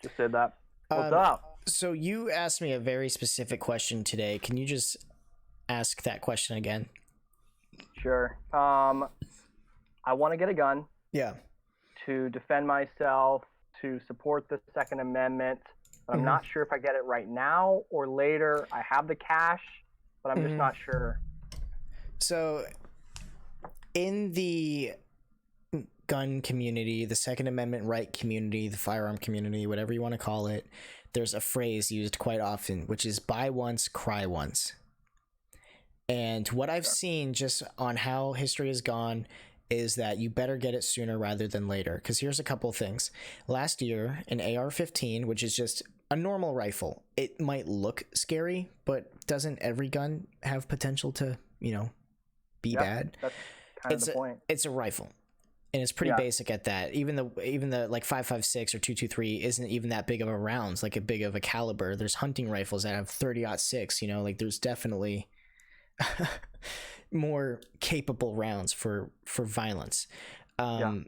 Just said that. What's Um, up? so you asked me a very specific question today. Can you just ask that question again? Sure. I want to get a gun Yeah. to defend myself, to support the Second Amendment, but I'm hmm not sure if I get it right now or later. I have the cash, but I'm just hmm not sure. So in the gun community, the Second Amendment right community, the firearm community, whatever you want to call it, there's a phrase used quite often, which is buy once, cry once. And what I've Okay. seen just on how history has gone is that you better get it sooner rather than later. Because here's a couple things. Last year, an AR-15, which is just a normal rifle, it might look scary, but doesn't every gun have potential to, be Yeah, bad? that's kind of the It's a point. it's a rifle, and it's pretty Yeah, basic at that. Even the like 5.56 or 2.23 isn't even that big of a rounds, like a big of a caliber. There's hunting rifles that have 30-06. Like there's definitely more capable rounds for violence. yeah. Um,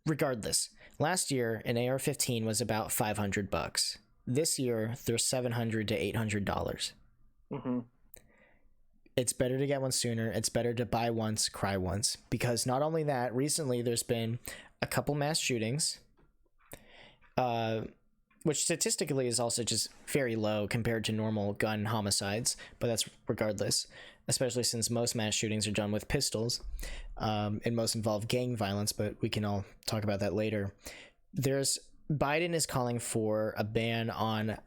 Regardless, last year an AR-15 was about $500. This year they're $700 to $800. hmm It's better to get one sooner. It's better to buy once, cry once. Because not only that, recently there's been a couple mass shootings, uh, which statistically is also just very low compared to normal gun homicides, but that's regardless, especially since most mass shootings are done with pistols, and most involve gang violence, but we can all talk about that later. There's Biden is calling for a ban on,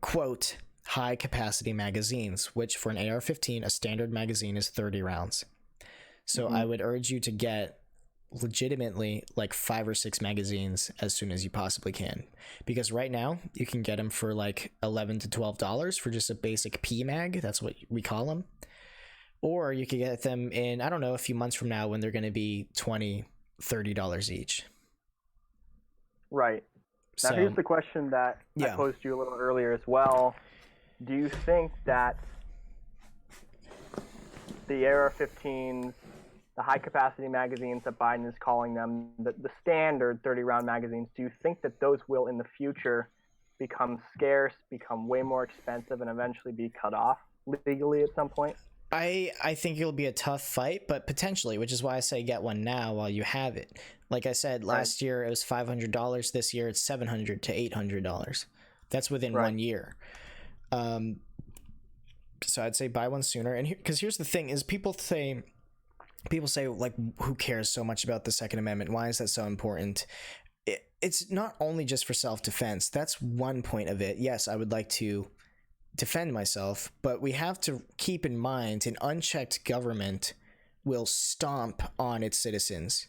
quote, high capacity magazines, which for an AR-15, a standard magazine is 30 rounds. So hmm I would urge you to get legitimately like 5 or 6 magazines as soon as you possibly can, because right now you can get them for like $11 to $12 for just a basic P mag. That's what we call them. Or you could get them in, I don't know, a few months from now when they're going to be $20, $30 each. Right. Now, here's So the question that I yeah. posed to you a little earlier as well. Do you think that the AR-15s, the high-capacity magazines that Biden is calling them, the standard 30-round magazines, do you think that those will, in the future, become scarce, become way more expensive, and eventually be cut off legally at some point? I think it'll be a tough fight, but potentially, which is why I say get one now while you have it. Like I said, Right, last year it was $500. This year it's $700 to $800. That's within right. 1 year. Um, so I'd say buy one sooner. And because here's the thing: is people say like, who cares so much about the Second Amendment? Why is that so important? It's not only just for self-defense. That's one point of it. Yes, I would like to defend myself, but we have to keep in mind an unchecked government will stomp on its citizens.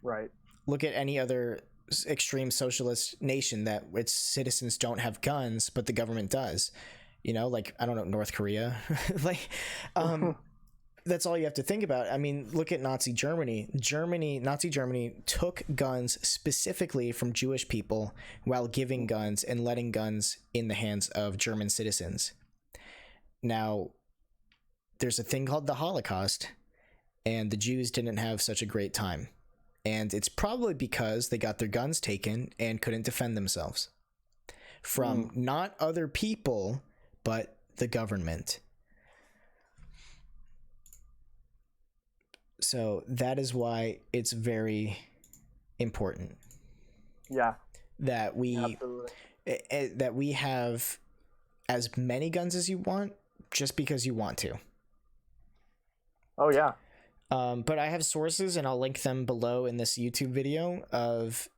Right. Look at any other extreme socialist nation that its citizens don't have guns, but the government does. Like, I don't know, North Korea. like, um, that's all you have to think about. I mean, look at Nazi Germany. Nazi Germany took guns specifically from Jewish people while giving guns and letting guns in the hands of German citizens. Now, there's a thing called the Holocaust, and the Jews didn't have such a great time. And it's probably because they got their guns taken and couldn't defend themselves from not other people, but the government. So that is why it's very important Yeah, that we absolutely. that we have as many guns as you want, just because you want to. Oh, yeah. But I have sources, and I'll link them below in this YouTube video, of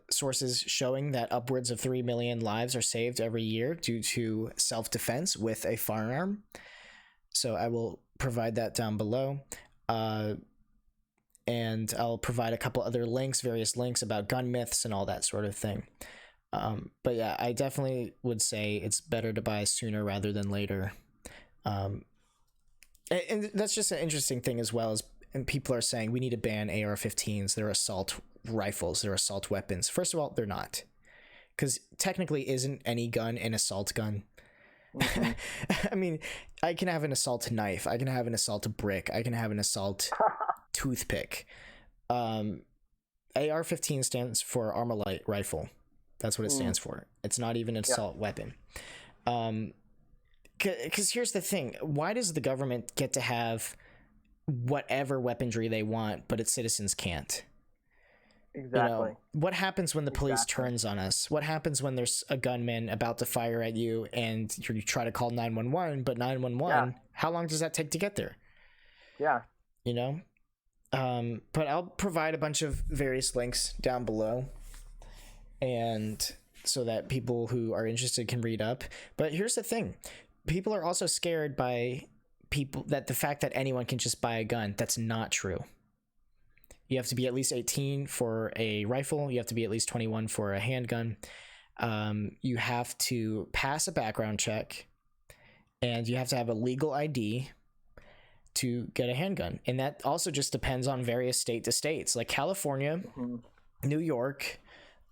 sources showing that upwards of 3 million lives are saved every year due to self-defense with a firearm. So I will provide that down below. And I'll provide a couple other links, various links about gun myths and all that sort of thing. But yeah, I definitely would say it's better to buy sooner rather than later. Um, and that's just an interesting thing as well, as and people are saying we need to ban AR-15s. They're assault rifles. They're assault weapons. First of all, they're not, because technically isn't any gun an assault gun? hmm I mean, I can have an assault knife. I can have an assault brick. I can have an assault toothpick. Um, AR-15 stands for Armalite rifle. That's what it stands for. It's not even an assault weapon. Because here's the thing. Why does the government get to have whatever weaponry they want, but its citizens can't? Exactly. What happens when the police turns on us? What happens when there's a gunman about to fire at you and you try to call 911, but 911, how long does that take to get there? Yeah. But I'll provide a bunch of various links down below, and so that people who are interested can read up. But here's the thing. People are also scared by the fact that anyone can just buy a gun. That's not true. You have to be at least 18 for a rifle. You have to be at least 21 for a handgun. You have to pass a background check, and you have to have a legal ID to get a handgun. And that also just depends on various state to states, like California, New York,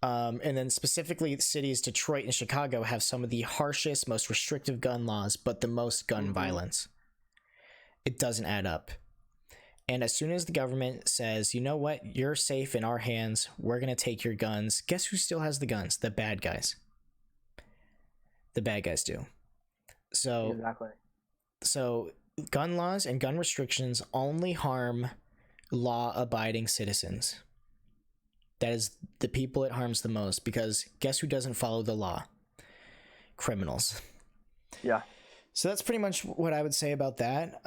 and then specifically cities Detroit and Chicago have some of the harshest, most restrictive gun laws, but the most gun violence. It doesn't add up. And as soon as the government says, you know what, you're safe in our hands, we're going to take your guns, guess who still has the guns? The bad guys. The bad guys do. So gun laws and gun restrictions only harm law-abiding citizens. That is the people it harms the most, because guess who doesn't follow the law? Criminals. Yeah. So that's pretty much what I would say about that.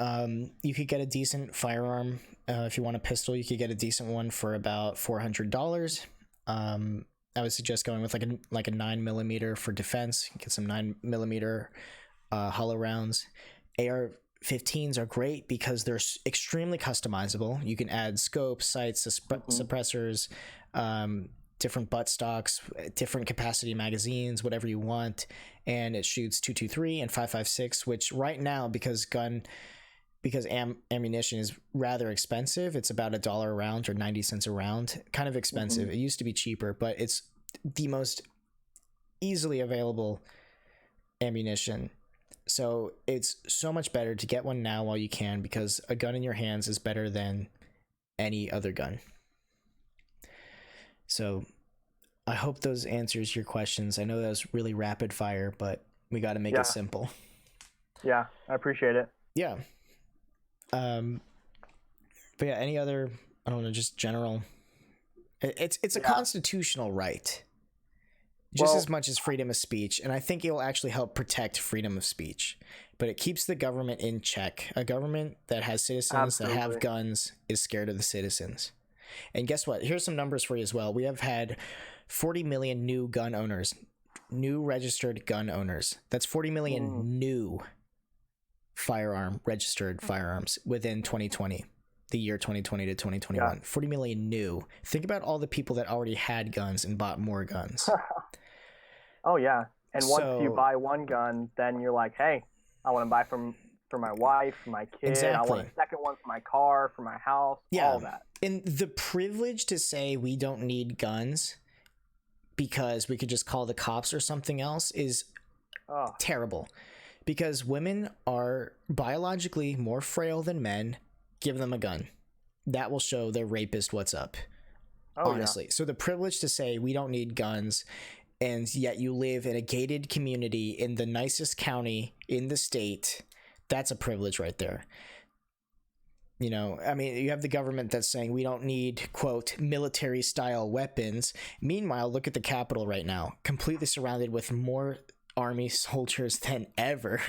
You could get a decent firearm. If you want a pistol, you could get a decent one for about $400. I would suggest going with like a 9mm for defense. Get some 9mm hollow rounds. AR-15s are great because they're extremely customizable. You can add scopes, sights, suppressors, different butt stocks, different capacity magazines, whatever you want, and it shoots 223 and 556, which right now, because ammunition is rather expensive, it's about $1 a round or 90 cents a round. Kind of expensive. It used to be cheaper, but it's the most easily available ammunition. So it's so much better to get one now while you can, because a gun in your hands is better than any other gun. So I hope those answers your questions. I know that was really rapid fire, but we got to make it simple. Yeah, I appreciate it. Yeah. But yeah, any other, I don't know, just general. It's a constitutional right, just as much as freedom of speech, and I think it'll actually help protect freedom of speech. But it keeps the government in check. A government that has citizens that have guns is scared of the citizens. And guess what? Here's some numbers for you as well. We have had 40 million new gun owners, new registered gun owners. That's 40 million new registered firearms within 2020, the year 2020 to 2021. 40 million new. Think about all the people that already had guns and bought more guns. Oh, yeah. And once you buy one gun, then you're like, hey, I want to buy for my wife, for my kid. Exactly. I want a second one for my car, for my house, all that. And the privilege to say we don't need guns because we could just call the cops or something else is terrible. Because women are biologically more frail than men. Give them a gun. That will show the rapist what's up. Honestly. Yeah. So the privilege to say we don't need guns, and yet you live in a gated community in the nicest county in the state, that's a privilege right there. You know, I mean, you have the government that's saying we don't need, quote, military style weapons. Meanwhile, look at the Capitol right now, completely surrounded with more army soldiers than ever.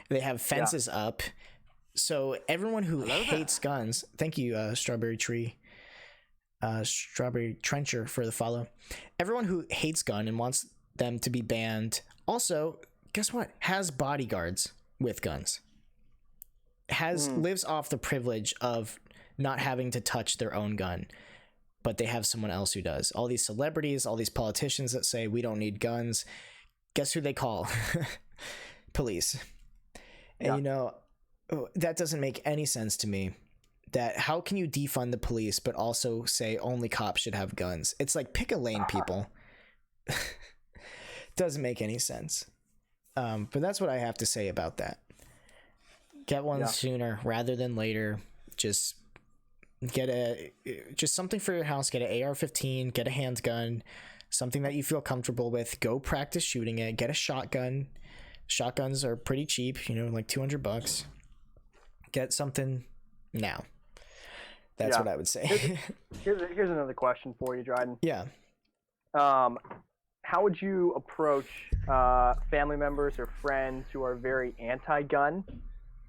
They have fences up. So everyone who hates guns, thank you, Strawberry Trencher for the follow. Everyone who hates gun and wants them to be banned also, guess what, has bodyguards with guns. Lives off the privilege of not having to touch their own gun, but they have someone else who does. All these celebrities, all these politicians that say we don't need guns, guess who they call? Police. And you know, that doesn't make any sense to me. That how can you defund the police but also say only cops should have guns? It's like, pick a lane, people. Doesn't make any sense. But that's what I have to say about that. Get one sooner rather than later. Just get something for your house. Get an AR-15, get a handgun, something that you feel comfortable with. Go practice shooting it. Get a shotgun. Shotguns are pretty cheap, you know, like $200. Get something now. That's what I would say. Here's another question for you, Dryden. Yeah. How would you approach family members or friends who are very anti-gun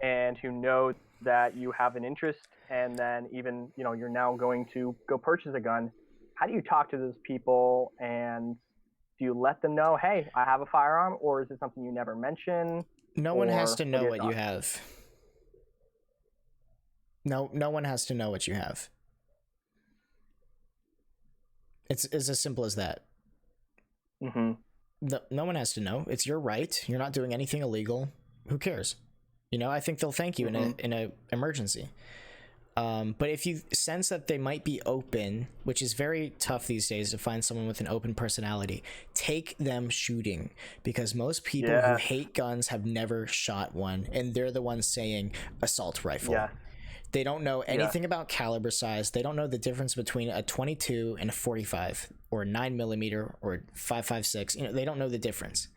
and who know that you have an interest, and then even, you know, you're now going to go purchase a gun? How do you talk to those people, and do you let them know, hey, I have a firearm, or is it something you never mention? No one has to know what you have. No one has to know what you have. It's as simple as that. Mm-hmm. No one has to know. It's your right. You're not doing anything illegal. Who cares? You know, I think they'll thank you in a emergency. But if you sense that they might be open, which is very tough these days to find someone with an open personality, take them shooting, because most people who hate guns have never shot one, and they're the ones saying assault rifle. Yeah. They don't know anything about caliber size. They don't know the difference between a 22 and a 45 or a 9mm or 5.56. You know, they don't know the difference.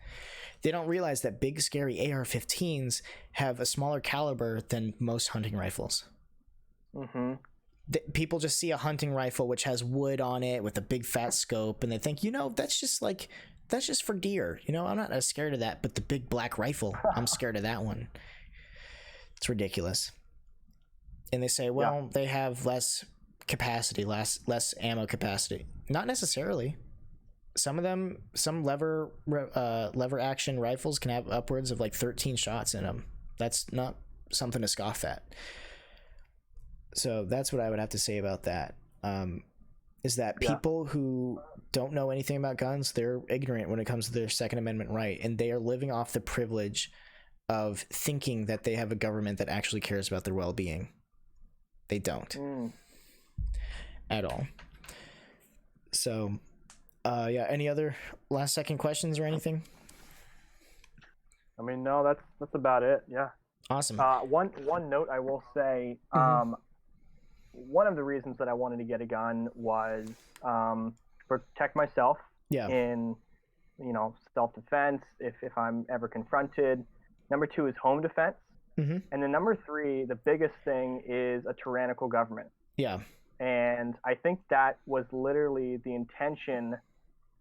They don't realize that big scary AR-15s have a smaller caliber than most hunting rifles. Mm-hmm. People just see a hunting rifle which has wood on it with a big fat scope, and they think, you know, that's just for deer. You know, I'm not as scared of that, but the big black rifle, I'm scared of that one. It's ridiculous. And they say, well, they have less capacity, less ammo capacity. Not necessarily. Some of them, some lever action rifles can have upwards of like 13 shots in them. That's not something to scoff at. So that's what I would have to say about that. Is that people who don't know anything about guns, they're ignorant when it comes to their Second Amendment right, and they are living off the privilege of thinking that they have a government that actually cares about their well-being. They don't at all. So, any other last second questions or anything? I mean, no, that's about it. Yeah. Awesome. One note I will say, one of the reasons that I wanted to get a gun was protect myself in, you know, self-defense if I'm ever confronted. Number 2 is home defense. And then number 3, the biggest thing, is a tyrannical government. Yeah. And I think that was literally the intention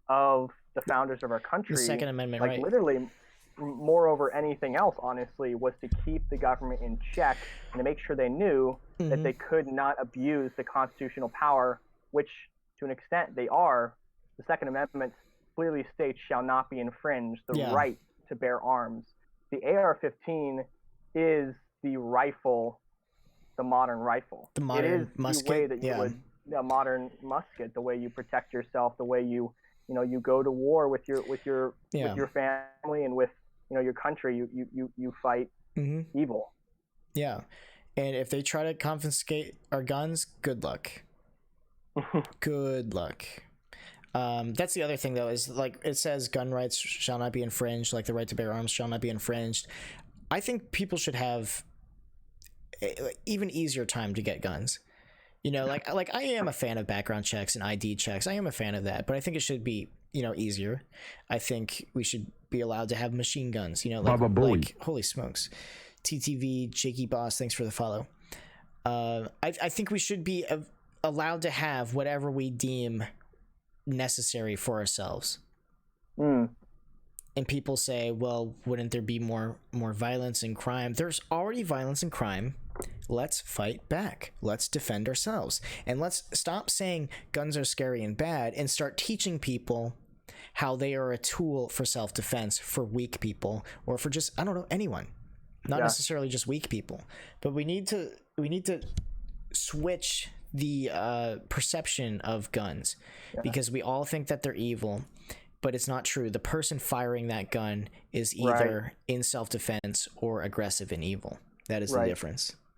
of the founders of our country. The Second Amendment, like, right? Literally, moreover anything else, honestly, was to keep the government in check and to make sure they knew that they could not abuse the constitutional power, which, to an extent, they are. The Second Amendment clearly states shall not be infringed, the right to bear arms. The AR-15 is the rifle, the modern rifle. The modern musket. The way that you would, a modern musket, the way you protect yourself, the way you go to war with your family and with, you know, your country. You fight evil. Yeah, and if they try to confiscate our guns, good luck. Good luck. That's the other thing, though, is like it says gun rights shall not be infringed, like the right to bear arms shall not be infringed. I think people should have even easier time to get guns. You know, like I am a fan of background checks and ID checks. I am a fan of that, but I think it should be, you know, easier. I think we should be allowed to have machine guns, you know, like holy smokes. TTV, Jakey Boss, thanks for the follow. I think we should be allowed to have whatever we deem necessary for ourselves. And people say, well, wouldn't there be more violence and crime? There's already violence and crime. Let's fight back. Let's defend ourselves. And let's stop saying guns are scary and bad and start teaching people how they are a tool for self-defense for weak people, or for just, I don't know, anyone. Not necessarily just weak people. But we need to switch the perception of guns, because we all think that they're evil. But it's not true. The person firing that gun is either in self-defense or aggressive and evil. That is the difference.